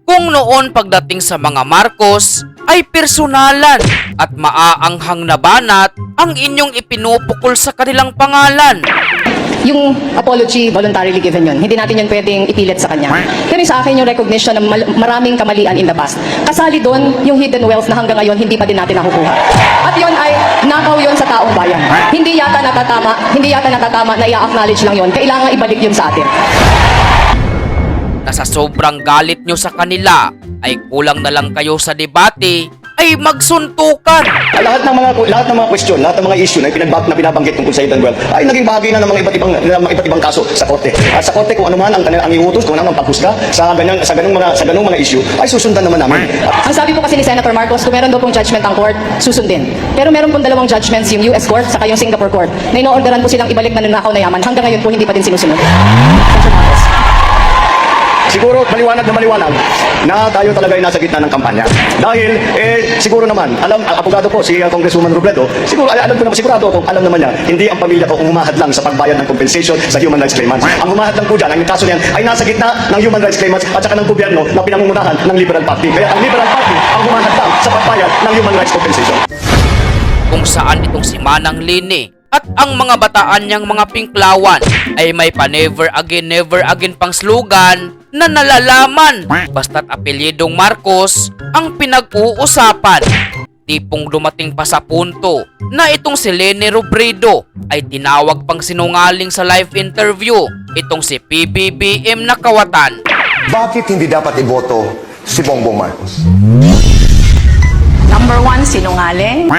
Kung noon pagdating sa mga Marcos ay personalan at maaanghang na banat ang inyong ipinupukol sa kanilang pangalan. Yung apology, voluntarily given yun. Hindi natin yun pwedeng ipilit sa kanya. Pero sa akin yung recognition ng maraming kamalian in the past. Kasali doon yung hidden wealth na hanggang ngayon hindi pa din natin nakukuha. At yun ay nakaw yun sa taong bayan. Hindi yata natatama na i-acknowledge lang yun. Kailangan ibalik yun sa atin. Na sa sobrang galit nyo sa kanila ay kulang na lang kayo sa debate ay magsuntukan. Lahat ng mga question, lahat ng mga issue na binabanggit tungkol sa hidden wealth ay naging bahagi na ng mga iba't ibang kaso sa korte. At sa korte kung ano man ang iutos, kung ano ang paghusga sa ganung mga issue ay susundan naman namin. Ang sabi po kasi ni Senator Marcos, kung meron daw pong judgment ang court, susundin. Pero meron pong dalawang judgments, yung US court saka yung Singapore court, na ino-orderan po silang ibalik mananakaw na yaman. Hanggang ngayon po hindi pa din sinusunod. Siguro maliwanag na tayo talaga ay nasa gitna ng kampanya. Dahil, siguro naman, abogado po si Congresswoman Robredo, siguro, alam ko naman, sigurado kung alam naman niya, hindi ang pamilya ko ang humahad lang sa pagbayad ng compensation sa human rights claimants. Ang humahad lang po dyan, ang kaso niyan, ay nasa gitna ng human rights claimants at saka ng gobyerno na pinangungunahan ng Liberal Party. Kaya ang Liberal Party ang humahad lang sa pagbayad ng human rights compensation. Kung saan itong si Manang Lini at ang mga bataan niyang mga pinklawan ay may pa never again pang slogan na nalalaman basta't apelyedong Marcos ang pinag-uusapan. Tipong dumating pa sa punto na itong si Leni Robredo ay tinawag pang sinungaling sa live interview itong si PBBM na kawatan. Bakit hindi dapat iboto si Bongbong Marcos? Number 1, sinungaling.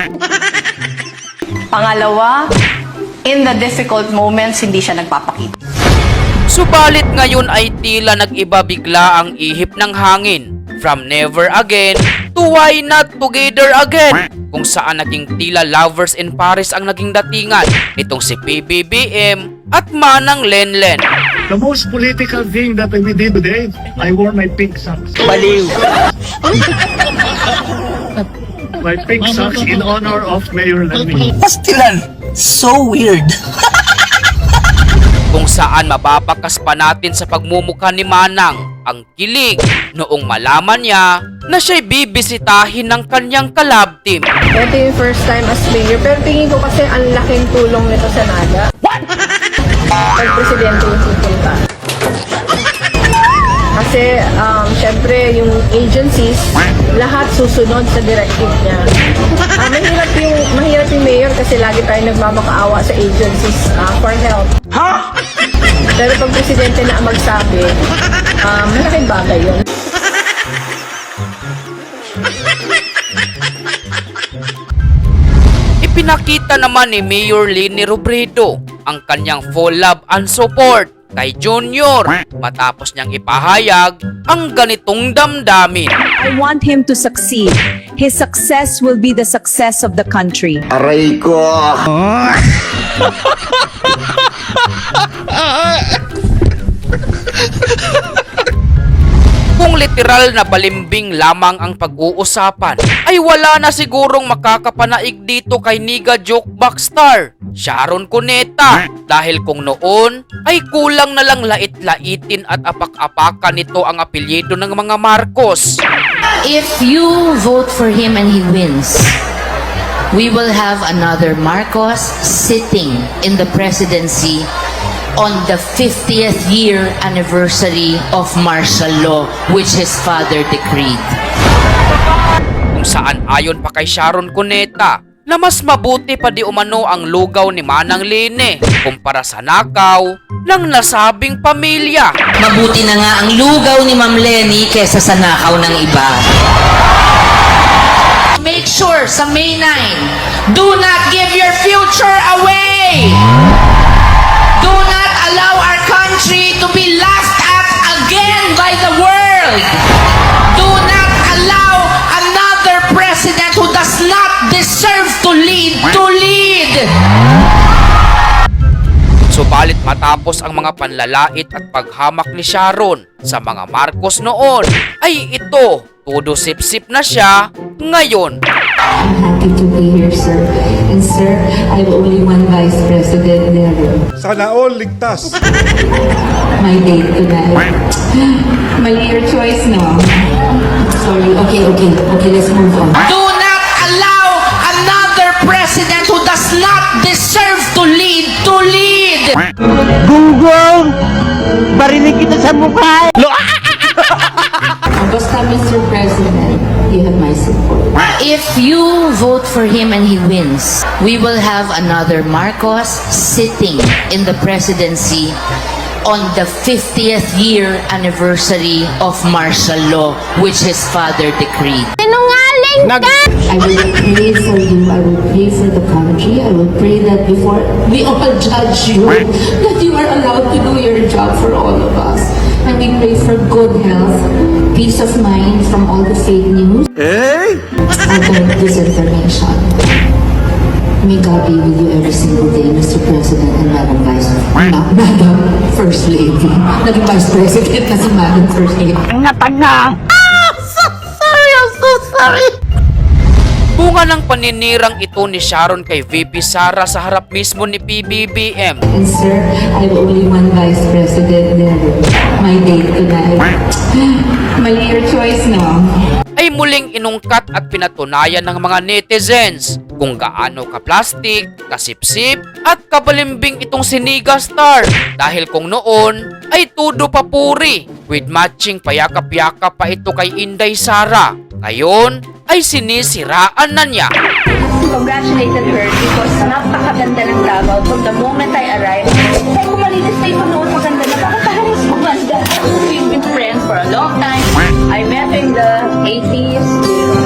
Pangalawa, in the difficult moments, hindi siya nagpapakita. Subalit ngayon ay tila nag-iba bigla ang ihip ng hangin. From never again to why not together again? Kung saan naging tila lovers in Paris ang naging datingan nitong si PBBM at Manang Lenlen. The most political thing that we did today, I wore my pink socks. Baliw. My pink socks in honor of Mayor Lani. Pastilan, so weird. Kung saan mababakas pa natin sa pagmumukha ni Manang ang kilig noong malaman niya na siya'y bibisitahin ng kanyang collab team. Ito yung first time as mayor, pero tingin ko kasi ang laking tulong nito sa NAGA. Pag presidente yung pupunta. Kasi, syempre, yung agencies, lahat susunod sa directive niya. Mahirap yung mayor kasi lagi tayo nagmamakaawa sa agencies for help. Pero pag presidente na ang magsabi, malaking bagay yun. Ipinakita naman ni Mayor Leni Robredo ang kanyang full love and support kay Junior matapos niyang ipahayag ang ganitong damdamin. I want him to succeed. His success will be the success of the country. Aray ko! Kung literal na balimbing lamang ang pag-uusapan, ay wala na sigurong makakapanaig dito kay Niga Jokebox star Sharon Cuneta, dahil kung noon ay kulang na lang lait-laitin at apak-apakan nito ang apelyido ng mga Marcos. If you vote for him and he wins, we will have another Marcos sitting in the presidency on the 50th year anniversary of martial law which his father decreed. Kung saan ayon pa kay Sharon Cuneta na mas mabuti pa di umano ang lugaw ni Manang Lini kumpara sa nakaw ng nasabing pamilya. Mabuti na nga ang lugaw ni Ma'am Leni kesa sa nakaw ng iba. Make sure sa May 9, do not give your future away! Do not allow our country to be laughed at again by the world! Do not allow another president who does not deserve to lead. Subalit matapos ang mga panlalait at paghamak ni Sharon sa mga Marcos noon, ay ito, todo sip-sip na siya ngayon. I'm happy to be here, sir. And sir, I have only one vice president there. Sana all ligtas. My date tonight. Mali your choice, no? Okay, let's move on. Do not allow another president who does not deserve to lead. Basta, Mr. President, you have my support. If you vote for him and he wins, we will have another Marcos sitting in the presidency on the 50th year anniversary of martial law, which his father decreed. I will pray for you. I will pray for the country. I will pray that before we all judge you, that you are allowed to do your job for all of us. And we pray for good health, peace of mind from all the fake news, and the disinformation. May God be with you every single day, Mr. President and Madam Madam First Lady. Naging Vice President na si Madam First Lady. Bunga ng paninirang ito ni Sharon kay VP Sara sa harap mismo ni PBBM. And sir, I have only one Vice President there. My date tonight. Mali your choice now. Ay muling inungkat at pinatunayan ng mga netizens kung gaano ka-plastic, kasipsip at kabalimbing itong si Niga Star. Dahil kung noon ay tudo papuri with matching payakap-yakap pa ito kay Inday Sara. Ngayon ay sinisiraan na niya. Congratulated her because napakaganda ng Davao from the moment I arrived. Sabi ko, malinis na yung noon, maganda na. Bakit halos maganda? We've been friends for a long time. I met her in the 80s,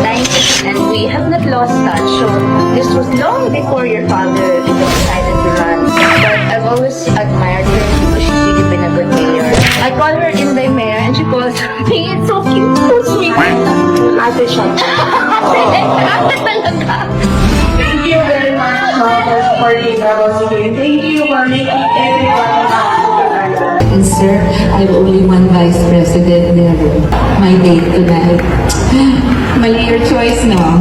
90s, and we have not lost touch. So this was long before your father decided to run. But I've always admired her because she's really been a good mayor. I call her Inday Mayor and she calls me, it's so cute, so sweet. Ate siya. Ate talaga. Thank you very much for supporting Davao City. Thank you for making everyone happy. And sir, I have only one Vice President there. My date tonight. Mali your choice now.